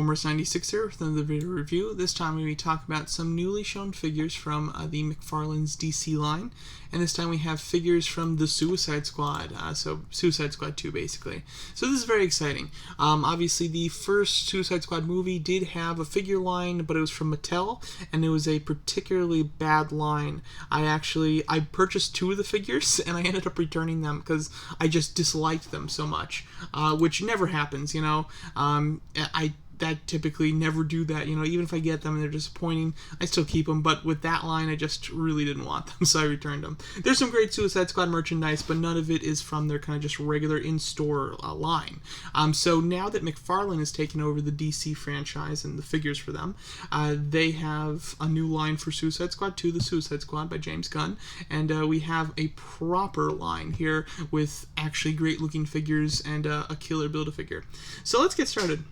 Homer's96 here with another video review. This time we talk about some newly shown figures from the McFarlane's DC line, and this time we have figures from the Suicide Squad, so Suicide Squad 2 basically. So this is very exciting. Obviously the first Suicide Squad movie did have a figure line, but it was from Mattel, and it was a particularly bad line. I purchased two of the figures, and I ended up returning them because I just disliked them so much, which never happens, you know. I typically never do that, you know, even if I get them and they're disappointing, I still keep them, but with that line, I just really didn't want them, so I returned them. There's some great Suicide Squad merchandise, but none of it is from their kind of just regular in-store line. So now that McFarlane has taken over the DC franchise and the figures for them, they have a new line for Suicide Squad 2, The Suicide Squad by James Gunn, and we have a proper line here with actually great-looking figures and a killer Build-A-Figure. So let's get started.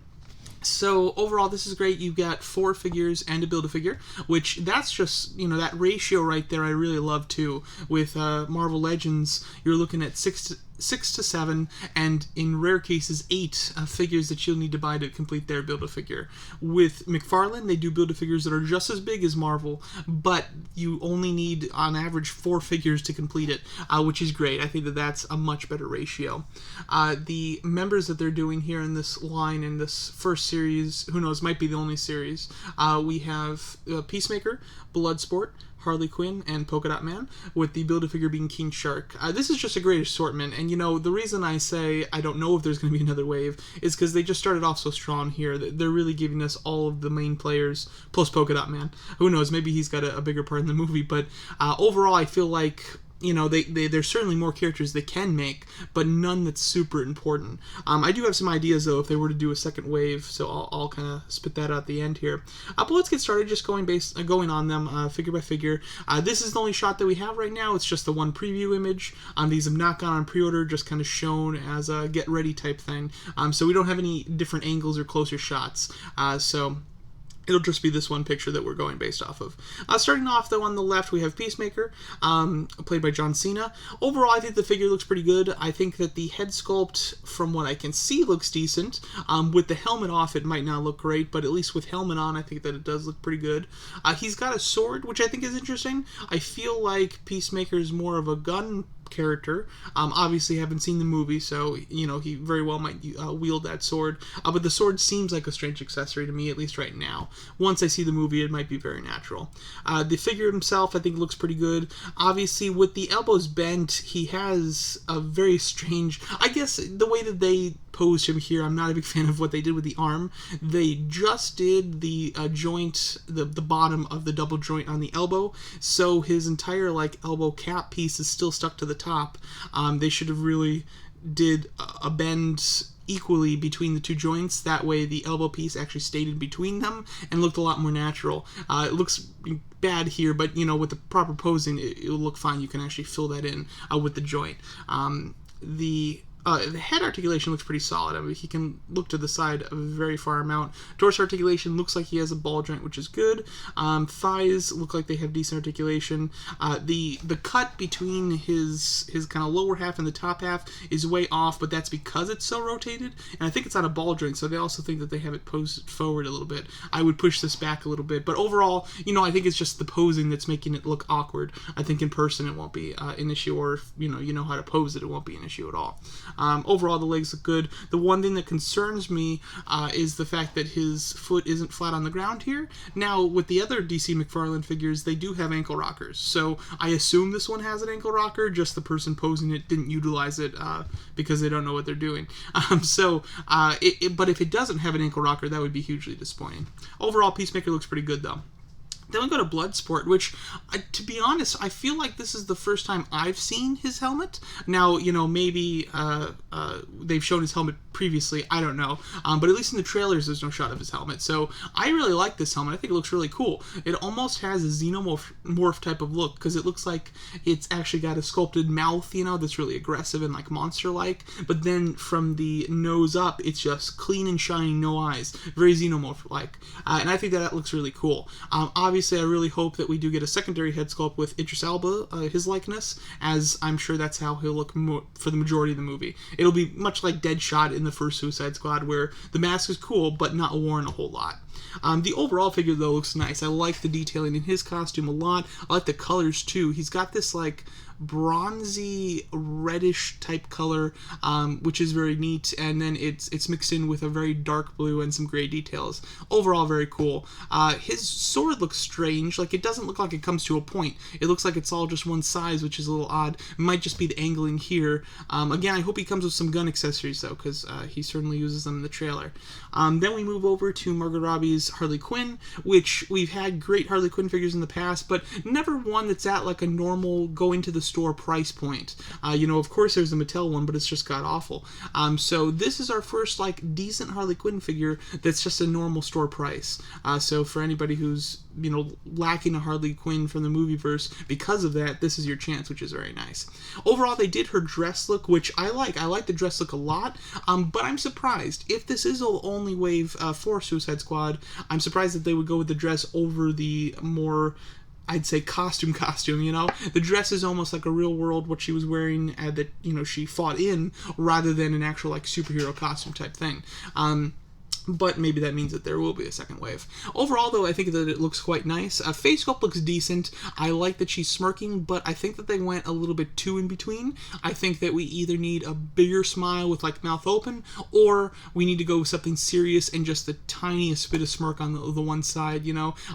So overall, this is great. You've got 4 figures and a Build-A-Figure, which that's just, you know, that ratio right there I really love too. With Marvel Legends, you're looking at 6 to 7, and in rare cases 8 figures that you'll need to buy to complete their Build-A-Figure. With McFarlane, they do Build-A-Figures that are just as big as Marvel, but you only need on average 4 figures to complete it, which is great. I think that that's a much better ratio. The members that they're doing here in this line, in this first series, who knows, might be the only series, we have Peacemaker, Bloodsport, Harley Quinn, and Polka-Dot Man, with the Build-A-Figure being King Shark. This is just a great assortment, and you know, the reason I say I don't know if there's going to be another wave is because they just started off so strong here. They're really giving us all of the main players, plus Polka-Dot Man. Who knows, maybe he's got a bigger part in the movie, but overall I feel like, you know, there's certainly more characters they can make, but none that's super important. I do have some ideas, though, if they were to do a second wave, so I'll kind of spit that out at the end here. But let's get started just going on them figure by figure. This is the only shot that we have right now. It's just the one preview image. These have not gone on pre-order, just kind of shown as a get-ready type thing. So we don't have any different angles or closer shots. So it'll just be this one picture that we're going based off of. Starting off, though, on the left, we have Peacemaker, played by John Cena. Overall, I think the figure looks pretty good. I think that the head sculpt, from what I can see, looks decent. With the helmet off, it might not look great, but at least with helmet on, I think that it does look pretty good. He's got a sword, which I think is interesting. I feel like Peacemaker is more of a gun character. Obviously haven't seen the movie, so you know, he very well might wield that sword, but the sword seems like a strange accessory to me, at least right now. Once I see the movie, it might be very natural. The figure himself, I think, looks pretty good. Obviously, with the elbows bent, he has a very strange, I guess the way that they posed him here, I'm not a big fan of what they did with the arm. They just did the joint, the bottom of the double joint on the elbow, so his entire like elbow cap piece is still stuck to the top. They should have really did a bend equally between the two joints. That way the elbow piece actually stayed in between them and looked a lot more natural. It looks bad here, but you know, with the proper posing, it'll look fine. You can actually fill that in with the joint. The head articulation looks pretty solid. I mean, he can look to the side a very far amount. Torso articulation looks like he has a ball joint, which is good. Thighs look like they have decent articulation. The cut between his kind of lower half and the top half is way off, but that's because it's so rotated, and I think it's on a ball joint, so they also think that they have it posed forward a little bit. I would push this back a little bit, but overall, you know, I think it's just the posing that's making it look awkward. I think in person it won't be an issue, or if you know how to pose it, it won't be an issue at all. Overall, the legs look good. The one thing that concerns me is the fact that his foot isn't flat on the ground here. Now, with the other DC McFarlane figures, they do have ankle rockers, so I assume this one has an ankle rocker, just the person posing it didn't utilize it because they don't know what they're doing. But if it doesn't have an ankle rocker, that would be hugely disappointing. Overall, Peacemaker looks pretty good, though. Then we go to Bloodsport, which, to be honest, I feel like this is the first time I've seen his helmet. Now, you know, maybe they've shown his helmet previously, I don't know. But at least in the trailers, there's no shot of his helmet. So I really like this helmet. I think it looks really cool. It almost has a xenomorph type of look, because it looks like it's actually got a sculpted mouth, you know, that's really aggressive and like monster-like. But then from the nose up, it's just clean and shiny, no eyes. Very xenomorph-like. And I think that looks really cool. Obviously, I really hope that we do get a secondary head sculpt with Idris Elba, his likeness, as I'm sure that's how he'll look for the majority of the movie. It'll be much like Deadshot in the first Suicide Squad, where the mask is cool, but not worn a whole lot. The overall figure, though, looks nice. I like the detailing in his costume a lot. I like the colors, too. He's got this, like, bronzy reddish type color, which is very neat, and then it's mixed in with a very dark blue and some gray details. Overall, very cool. His sword looks strange. Like, it doesn't look like it comes to a point. It looks like it's all just one size, which is a little odd. It might just be the angling here. Again, I hope he comes with some gun accessories, though, because he certainly uses them in the trailer. Then we move over to Margot Robbie's Harley Quinn, which we've had great Harley Quinn figures in the past, but never one that's at like a normal go into the store price point. Of course there's the Mattel one, but it's just god awful. So this is our first like decent Harley Quinn figure that's just a normal store price. So for anybody who's lacking a Harley Quinn from the movieverse, because of that, this is your chance, which is very nice. Overall, they did her dress look, which I like. I like the dress look a lot, but I'm surprised. If this is the only wave for Suicide Squad, I'm surprised that they would go with the dress over the more, I'd say, costume, The dress is almost like a real world, what she was wearing that, she fought in, rather than an actual, like, superhero costume type thing. But maybe that means that there will be a second wave. Overall, though, I think that it looks quite nice. Face sculpt looks decent. I like that she's smirking, but I think that they went a little bit too in between. I think that we either need a bigger smile with, like, mouth open, or we need to go with something serious and just the tiniest bit of smirk on the one side,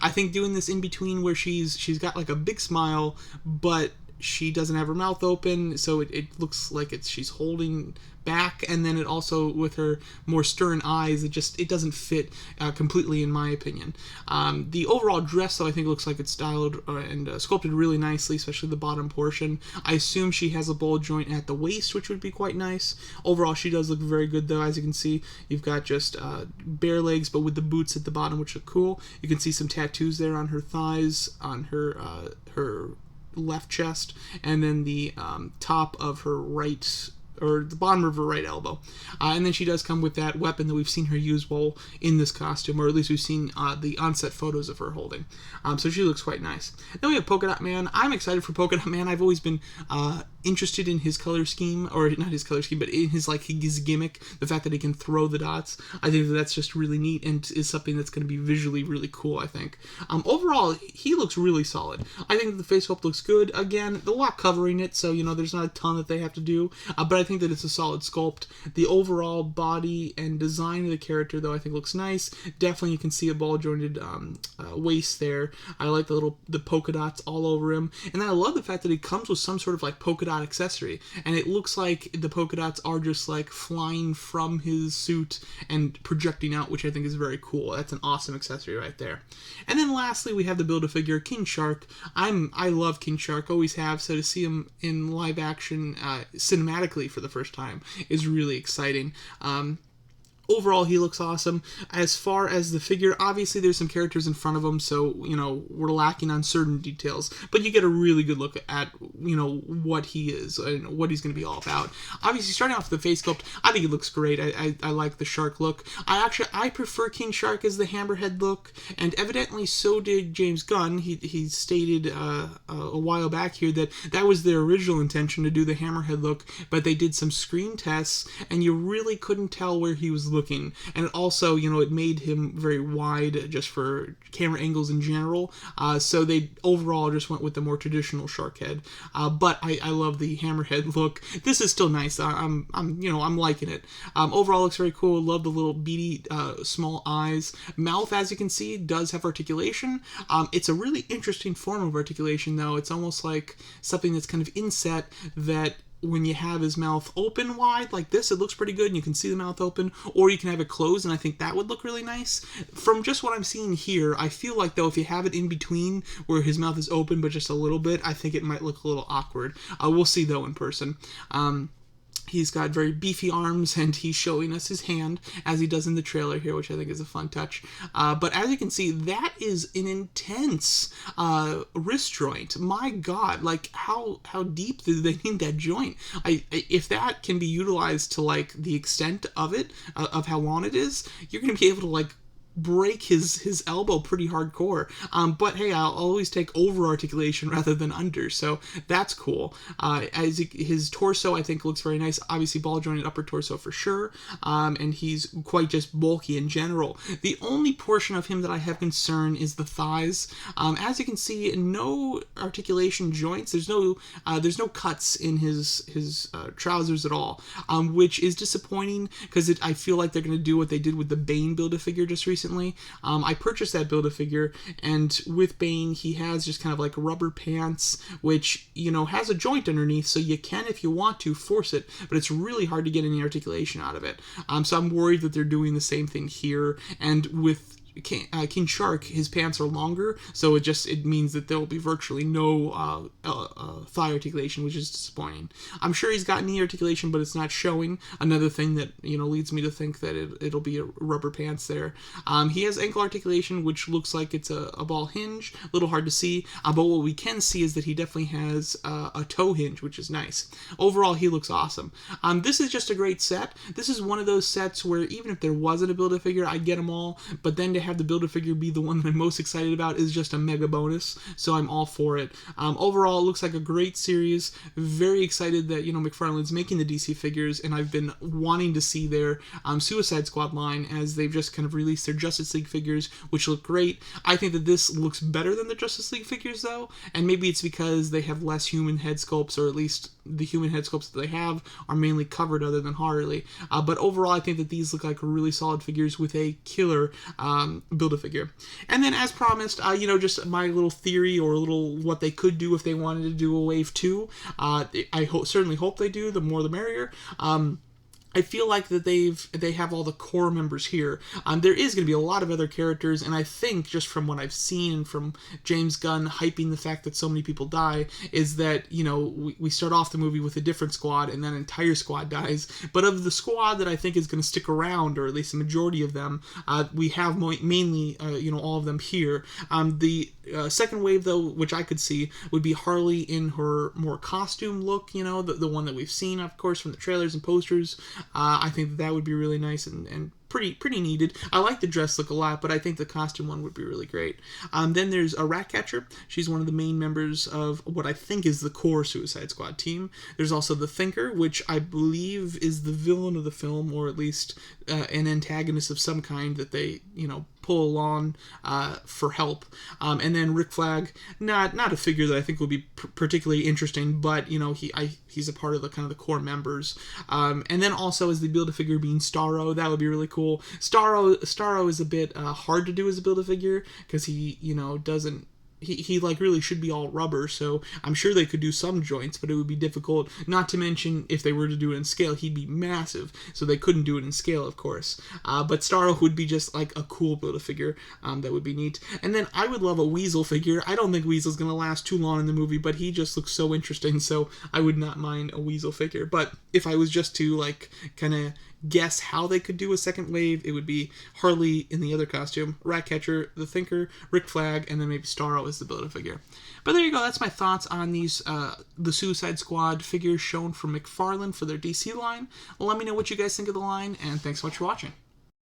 I think doing this in between where she's got, like, a big smile, but she doesn't have her mouth open, so it looks like she's holding back, and then it also, with her more stern eyes, it doesn't fit completely, in my opinion. The overall dress, though, I think looks like it's styled and sculpted really nicely, especially the bottom portion. I assume she has a ball joint at the waist, which would be quite nice. Overall, she does look very good, though. As you can see, you've got just bare legs, but with the boots at the bottom, which look cool. You can see some tattoos there on her thighs, on her left chest, and then the top of her right, or the bottom of her right elbow. And then she does come with that weapon that we've seen her use while in this costume, or at least we've seen the on-set photos of her holding. So she looks quite nice. Then we have Polka-Dot Man. I'm excited for Polka-Dot Man. I've always been interested in his color scheme, or not his color scheme, but in his gimmick, the fact that he can throw the dots. I think that's just really neat and is something that's going to be visually really cool, I think. Overall, he looks really solid. I think the face sculpt looks good. Again, a lot covering it, so, there's not a ton that they have to do, but I think that it's a solid sculpt. The overall body and design of the character, though, I think looks nice. Definitely you can see a ball-jointed waist there. I like the polka dots all over him, and then I love the fact that he comes with some sort of like polka dot accessory, and it looks like the polka dots are just like flying from his suit and projecting out, which I think is very cool. That's an awesome accessory right there. And then lastly, we have the Build-A-Figure King Shark. I love King Shark, always have, so to see him in live action cinematically for the first time is really exciting. Overall, he looks awesome. As far as the figure, obviously there's some characters in front of him, so, we're lacking on certain details. But you get a really good look at, what he is and what he's going to be all about. Obviously, starting off with the face sculpt, I think it looks great. I like the shark look. I prefer King Shark as the hammerhead look, and evidently so did James Gunn. He stated a while back here that was their original intention, to do the hammerhead look, but they did some screen tests, and you really couldn't tell where he was looking, and also, it made him very wide just for camera angles in general, so they overall just went with the more traditional shark head, but I love the hammerhead look. This is still nice. I'm liking it. Overall, looks very cool. Love the little beady small eyes. Mouth, as you can see, does have articulation. It's a really interesting form of articulation, though. It's almost like something that's kind of inset, that when you have his mouth open wide like this, it looks pretty good and you can see the mouth open, or you can have it closed, and I think that would look really nice. From just what I'm seeing here, I feel like, though, if you have it in between where his mouth is open but just a little bit, I think it might look a little awkward. We'll see, though, in person. He's got very beefy arms, and he's showing us his hand, as he does in the trailer here, which I think is a fun touch. But as you can see, that is an intense wrist joint. My God, like, how deep do they need that joint? If that can be utilized to, like, the extent of it, of how long it is, you're going to be able to, like, break his elbow pretty hardcore. But hey, I'll always take over articulation rather than under, so that's cool. His torso, I think, looks very nice. Obviously, ball jointed upper torso for sure, and he's quite just bulky in general. The only portion of him that I have concern is the thighs. As you can see, no articulation joints. There's no cuts in his trousers at all, which is disappointing because I feel like they're going to do what they did with the Bane Build-A-Figure just recently. I purchased that Build-A-Figure, and with Bane, he has just kind of like rubber pants, which, has a joint underneath, so you can, if you want to, force it, but it's really hard to get any articulation out of it. So I'm worried that they're doing the same thing here, and with King Shark, his pants are longer, so it means that there will be virtually no thigh articulation, which is disappointing. I'm sure he's got knee articulation, but it's not showing. Another thing that leads me to think that it'll be a rubber pants there. He has ankle articulation, which looks like it's a ball hinge, a little hard to see, but what we can see is that he definitely has a toe hinge, which is nice. Overall, he looks awesome. This is just a great set. This is one of those sets where even if there wasn't a Build-A-Figure, I'd get them all, but then to have the Build-A-Figure be the one that I'm most excited about is just a mega bonus, so I'm all for it. Overall, it looks like a great series. Very excited that, McFarlane's making the DC figures, and I've been wanting to see their Suicide Squad line, as they've just kind of released their Justice League figures, which look great. I think that this looks better than the Justice League figures, though, and maybe it's because they have less human head sculpts, or at least the human head sculpts that they have are mainly covered other than Harley. But overall, I think that these look like really solid figures with a killer Build-A-Figure. And then, as promised, just my little theory, or a little what they could do if they wanted to do a Wave 2. I certainly hope they do. The more the merrier. I feel like that they have all the core members here. There is going to be a lot of other characters, and I think, just from what I've seen and from James Gunn hyping the fact that so many people die, is that, we start off the movie with a different squad, and then an entire squad dies. But of the squad that I think is going to stick around, or at least a majority of them, we have mainly, all of them here. The second wave, though, which I could see, would be Harley in her more costume look, the one that we've seen, of course, from the trailers and posters. I think that would be really nice and pretty needed. I like the dress look a lot, but I think the costume one would be really great. Then there's a Ratcatcher. She's one of the main members of what I think is the core Suicide Squad team. There's also the Thinker, which I believe is the villain of the film, or at least an antagonist of some kind that they, pull along for help. And then Rick Flag, not a figure that I think will be particularly interesting, but he's a part of the kind of the core members. And then also as the Build-A-Figure being Starro, that would be really cool. Starro is a bit hard to do as a Build-A-Figure because he doesn't. He really should be all rubber, so I'm sure they could do some joints, but it would be difficult. Not to mention, if they were to do it in scale, he'd be massive, so they couldn't do it in scale, of course. But Starro would be just like a cool Build-A-Figure that would be neat. And then I would love a Weasel figure. I don't think Weasel's going to last too long in the movie, but he just looks so interesting, so I would not mind a Weasel figure. But if I was just to, kind of guess how they could do a second wave, it would be Harley in the other costume, Ratcatcher, the Thinker, Rick Flag, and then maybe Starro as the Build-A-Figure. But there you go, that's my thoughts on these the Suicide Squad figures shown from McFarlane for their DC line. Let me know what you guys think of the line, and thanks so much for watching.